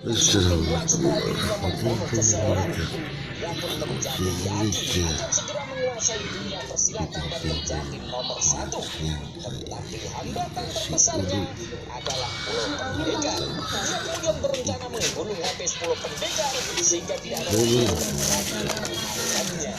buat setelah dirinya membunuh seseorang. Ia pun menjadi yakin akan segera menguasai dunia persilatan dan menjadi nomor satu. Tetapi hambatan terbesarnya adalah Pulau Pendekar. Ia kemudian berencana menggulung habis Pulau Pendekar sehingga tidak ada lagi yang berani mengalahkannya.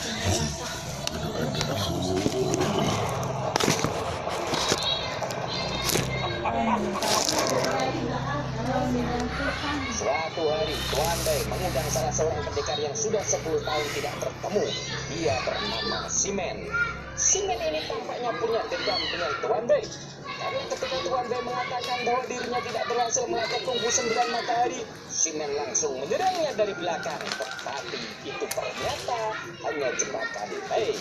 Suatu hari, Tuan Bei mengundang salah seorang pendekar yang sudah 10 tahun tidak bertemu. Dia bernama Simen. Simen ini tampaknya punya dendam dengan Tuan Bei. Karena ketika Tuan Bei mengatakan bahwa dirinya tidak berhasil melacak kungfu 9 matahari, Simen langsung menyerangnya dari belakang. Tetapi itu ternyata hanya jebakan Bei.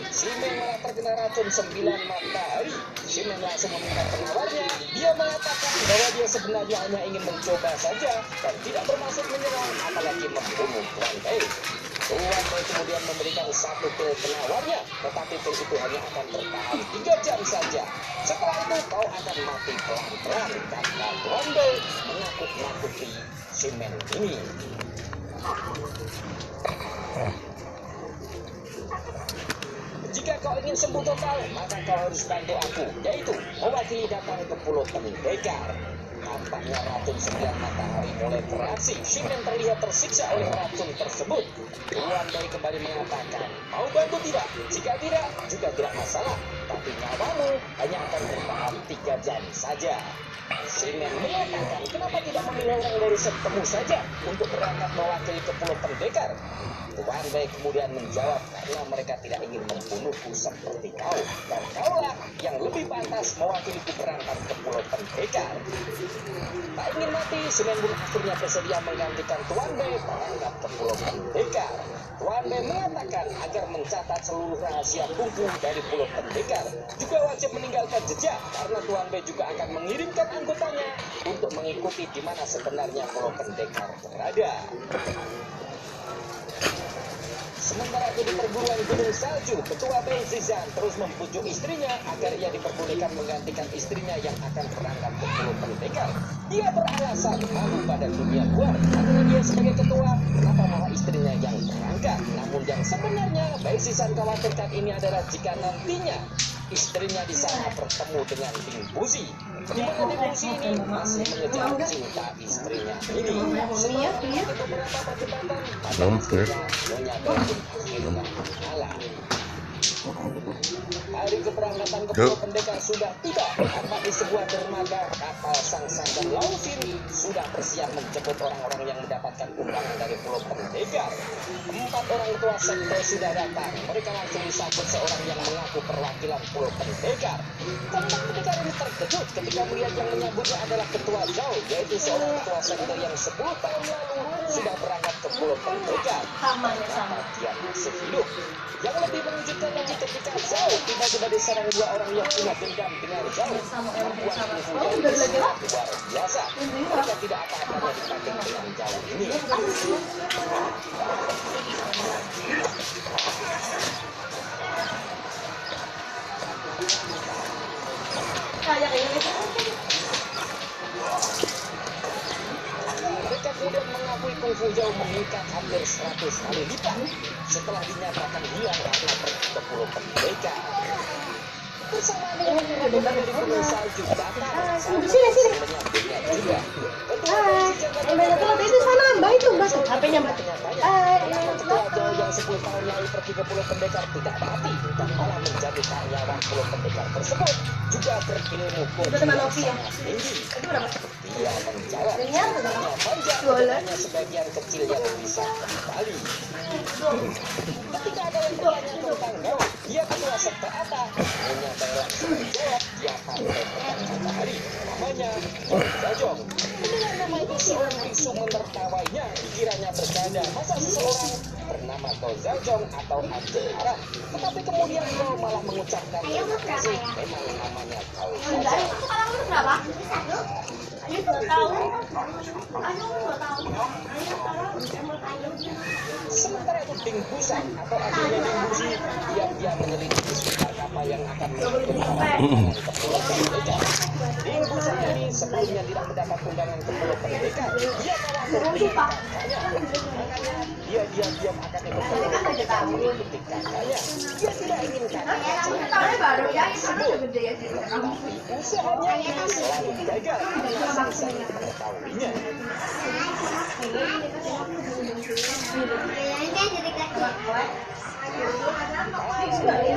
Simen malah terkena racun 9 matahari. Simen langsung meminta penawarnya. Dia mengatakan bahwa dia sebenarnya hanya ingin mencoba saja dan tidak bermaksud menyerang apalagi membunuh Tuan Bei. Tuan Bei kemudian memberikan satu pil penawarnya, tetapi pil itu hanya akan bertahan 3 jam saja. Setelah itu kau akan mati pelan-pelan, kata Tuan Bei menakut-nakuti Simen ini. Jika kau ingin sembuh total, maka kau harus bantu aku, yaitu mewakili datang ke Pulau Pendekar. Tampaknya racun 9 matahari mulai beraksi. Simen terlihat tersiksa oleh racun tersebut. Tuan Bei kembali mengatakan, mau bantu tidak? Jika tidak, juga tidak masalah. Tapi nyawamu hanya akan bertahan 3 jam saja. Simen mengatakan, kenapa tidak memilih orang dari setemu saja untuk berangkat mewakili ke Pulau Pendekar? Tuan Bei kemudian menjawab, karena mereka tidak ingin membunuhku seperti kau, dan kaulah yang lebih pantas mewakiliku berangkat ke Pulau Pendekar. Tak ingin mati, Simen pun akhirnya bersedia menggantikan Tuan Bei berangkat ke Pulau Pendekar. Tuan Bei mengatakan agar mencatat seluruh rahasia kungfu dari Pulau Pendekar juga wajib meninggalkan jejak, karena Tuan Bei juga akan mengirimkan anggotanya untuk mengikuti di mana sebenarnya Pulau Pendekar berada. Sementara itu di perguruan Gunung Salju, Ketua Bei Zizan terus membujuk istrinya agar ia diperbolehkan menggantikan istrinya yang akan berangkat ke Pulau Pendekar. Dia beralasan malu pada dunia luar karena dia sebagai ketua, kenapa malah istrinya yang berangkat. Namun yang sebenarnya Bei Zizan khawatirkan ini adalah jika nantinya istrinya di sana bertemu dengan Ding Buzi, di mana Ding Buzi ini masih mengejar cinta istrinya ini. Setelah beberapa perdebatan, Nyonya Bei akhirnya kalah. Hari keberangkatan ke Pulau Pendekar sudah tiba. Tampak di sebuah dermaga kapal Sangsan dan Lausin sudah bersiap menjemput orang-orang yang mendapatkan undangan dari Pulau Pendekar. 4 orang ketua sekte sudah datang. Mereka langsung disambut seorang yang mengaku perwakilan Pulau Pendekar. Keempat pendekar ini terkejut ketika melihat yang menyambutnya adalah ketua Zhao, yaitu seorang ketua sekte yang 10 tahun lalu sudah berangkat ke Pulau Pendekar. Kenapa dia masih hidup? Yang lebih mengejutkan lagi ketika Zhao tiba-tiba diserang 2 orang yang punya dendam dengan Zhao. Membuat kungfu Zhao sangat luar biasa. Mereka tidak apa-apanya dibanding dengan Zhao ini. Mereka kemudian mengakui kungfu Zhao meningkat hampir 100 kali lipat setelah dinyatakan hilang karena pergi ke Pulau Pendekar. Bersama dengan dari Gunung Salju datang sini menyambutnya juga. Itu sana Mbak, itu Mbak, HP-nya Mbak. Ketua Zhao yang 10 tahun lalu pergi ke Pulau Pendekar tidak mati dan malah menjadi karyawan Pulau Pendekar tersebut juga berilmu kungfu yang sangat tinggi. Dia menjawab hanya panjang hanya sebagian kecil yang bisa kembali. Ketika ada yang bertanya tentang Zhao, dia ketua sekte apa? Nyonya Bei langsung menjawab dia pantai perang matahari. Namanya Zhajong. Mendengar nama itu seorang biksu menertawainya, dikiranya bercanda. Masa seseorang bernama Go Zhajong atau Anjing Haram? Tetapi kemudian Zhao malah mengucapkan terima kasih. Memang namanya Go Zhajong. Sementara itu Ding Busan atau adiknya Ding Buzi diam-diam menyelidiki sekitar kapal siapa yang akan menentukan undangan ke Pulau Pendidikan. Minggu ini sebelumnya tidak mendapat undangan ke Pulau Pendidikan. Dia khawatir dengan kakaknya. Makanya dia diam-diam akan ikut ke Pulau Pendidikan mengikuti kakaknya. Dia tidak ingin kakaknya tersebut. Tapi usahanya ini selalu gagal karena Sansa mengetahuinya.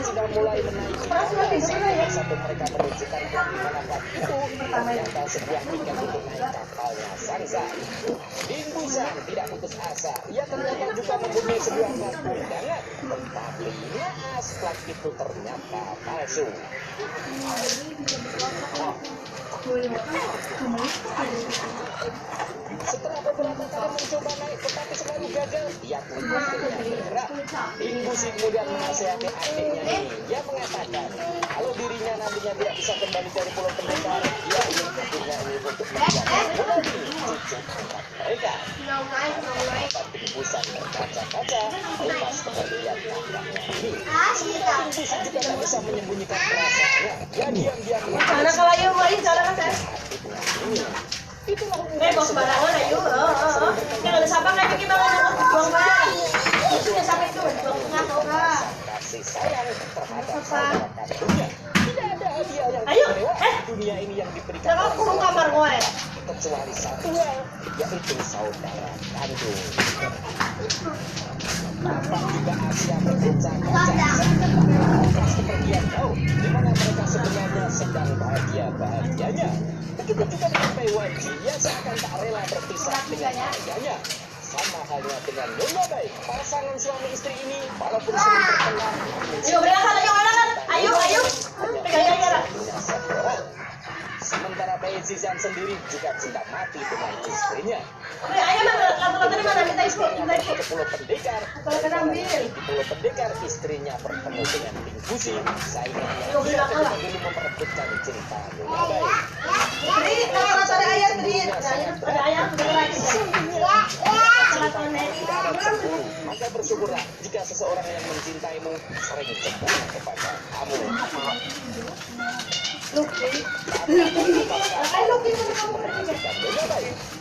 Sudah mulai menaiki satu mereka menunjukkan kemampuan itu ternyata sebuah tiket untuk naik kapalnya Sansa. Ingusan tidak putus asa, ia ternyata juga mempunyai sebuah plat undangan, tetapi naas plat itu ternyata palsu. Setelah beberapa kali mencoba naik tetapi selalu gagal, ia pun akhirnya bergerak. Ingusi kemudian menasihati adiknya ini. Dia mengatakan kalau dirinya nantinya tidak bisa kembali dari Pulau Pendekar, dia ingin adiknya ini untuk menjadi Muladi, cucu angkat mereka. Ingusan berkaca-kaca lepas kepergian kakaknya ini. Sementara Ingusi juga tak bisa menyembunyikan perasaannya. Dia diam-diam Anak kalau yuk mau cara kan saya. ini. Itulah Bos barangan ayo. Jangan sampai kayak gini banget buang banget. Itu udah sampai itu buang enggak. kasih sayang terhadap saudara kandungnya. Tidak ada hadiah yang Ayo, mewah di dunia ini yang diberikan Jangan kurung kamar gue. kecuali satu hal, yaitu saudara kandung. Tampak juga Asia berkaca-kaca atas kepergian jauh, di mana mereka sebenarnya sedang bahagia-bahagianya. Begitu juga dengan Baywanji, ia seakan tak rela berpisah dengan ayahnya. Sama halnya dengan Nyonya Bai, pasangan suami istri ini, walaupun sering bertengkar, Ayo berangkat, ayo berangkat. Ayo. Pegang jarak. Sementara Bai Zizan sendiri juga cinta mati dengan istrinya. Ayo mana? Lama-lama di mana kita istri Istrinya lagi. ke Pulau Pendekar. Kalau kena ambil. Di Pulau Pendekar, istrinya bertemu dengan Linggusi, saingannya. Ayo, Dia berangkat. dulu memperebutkan cinta Nyonya Bai. Tri, kalau ada ayah Tri. Ada ayah beneran. Maka bersyukurlah jika seseorang yang mencintaimu sering cemburu kepada kamu.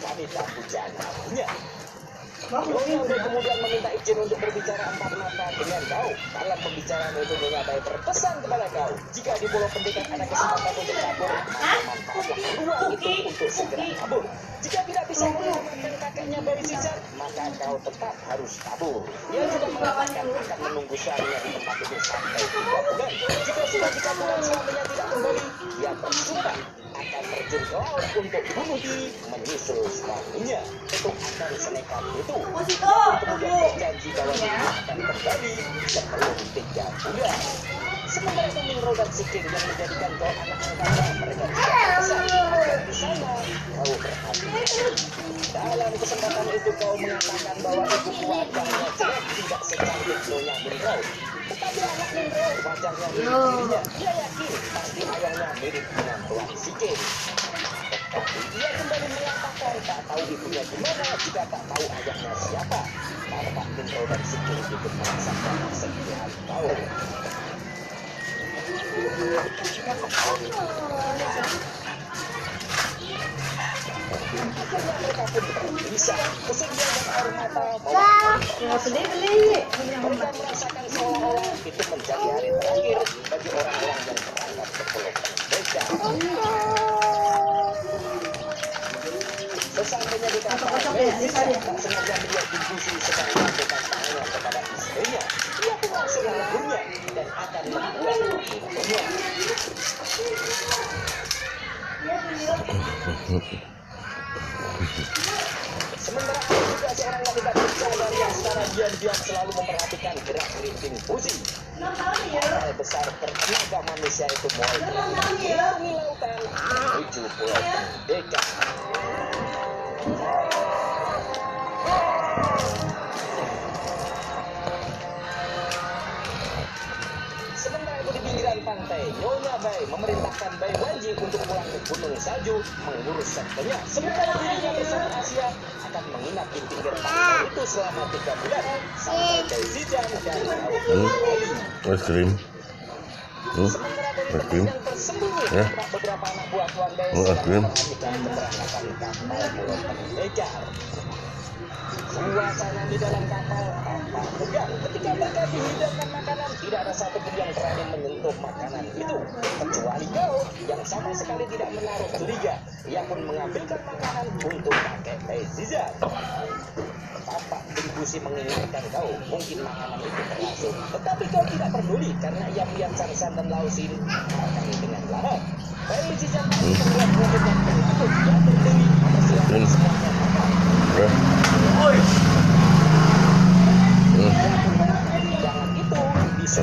Kami tak puja namanya. Nyonya Bai kemudian meminta izin untuk berbicara empat mata dengan kau. Dalam pembicaraan itu Nyonya Bai berpesan kepada kau, jika di Pulau Pendekar ada kesempatan untuk kabur, maka manfaatlah peluang itu untuk segera kabur. Jika tidak bisa menyelamatkan kakeknya Bai Zizan, maka kau tetap harus kabur. Ia juga mengatakan akan menunggu suaminya di tempat itu sampai 3 bulan. Jika sudah 3 bulan suaminya tidak kembali, dia bersumpah akan terjun ke laut untuk bunuh diri menyusul suaminya. Itu akan senekat itu. Kemudian berjanji bahwa dia akan kembali sebelum 3 bulan. Sementara itu Minro dan Sikir yang menjadikan kau anak angkatnya, mereka juga pesan agar di sana kau berhati-hati. Dalam kesempatan itu kau mengatakan bahwa ibu wajahnya jelek tidak secantik Nyonya Minro. Tetapi anak Minro wajahnya mirip dirinya. Dia yakin pasti ayahnya mirip dengan Tuan Sikir. Tetapi dia kembali mengatakan tak tahu ibunya di mana jika tak tahu ayahnya siapa. Tampak Minro dan Sikir ikut merasakan kesedihan kau. Mereka pun bisa kesedihan dan air mata Beli. mereka merasakan seolah-olah itu menjadi hari terakhir bagi orang-orang yang berangkat ke Pulau Pendekar. Sesampainya di kapal, tak sengaja melihat Ingusi sedang melakukan tangannya kepada istrinya. Ia pun langsung menegurnya dan akan membuat membunuhnya. Sementara ada juga seorang wanita berjalan yang secara diam-diam selalu memperhatikan gerak-gerik Ingusi. Kapal besar bertenaga manusia itu mulai menyeberangi lautan menuju Pulau Pendekar. Sementara itu di pinggiran pantai, Nyonya Bai memerintahkan Baywanji untuk pulang ke Gunung Salju mengurus sektornya. Sementara dirinya bersama Asia akan menginap di pinggir pantai itu selama 3 bulan sampai Bai Zizan dan Aoki. Es krim. Sementara dari tempat yang tersembunyi, tampak beberapa anak buah Tuan Des sedang melakukan keberangkatan kapal Pulau Pendekar. Suasana di dalam kapal tampak tegang. Ketika mereka dihidangkan makanan, tidak ada satupun yang berani menyentuh makanan itu, kecuali kau yang sama sekali tidak menaruh curiga. Ia pun mengambilkan makanan untuk pakai pezizan. Tampak Bungkusi mengingatkan kau, mungkin makanan itu terlangsung. Tetapi kau tidak peduli karena ia melihat Sarsan dan Lausin makan dengan lahap. Pezizan masih terlihat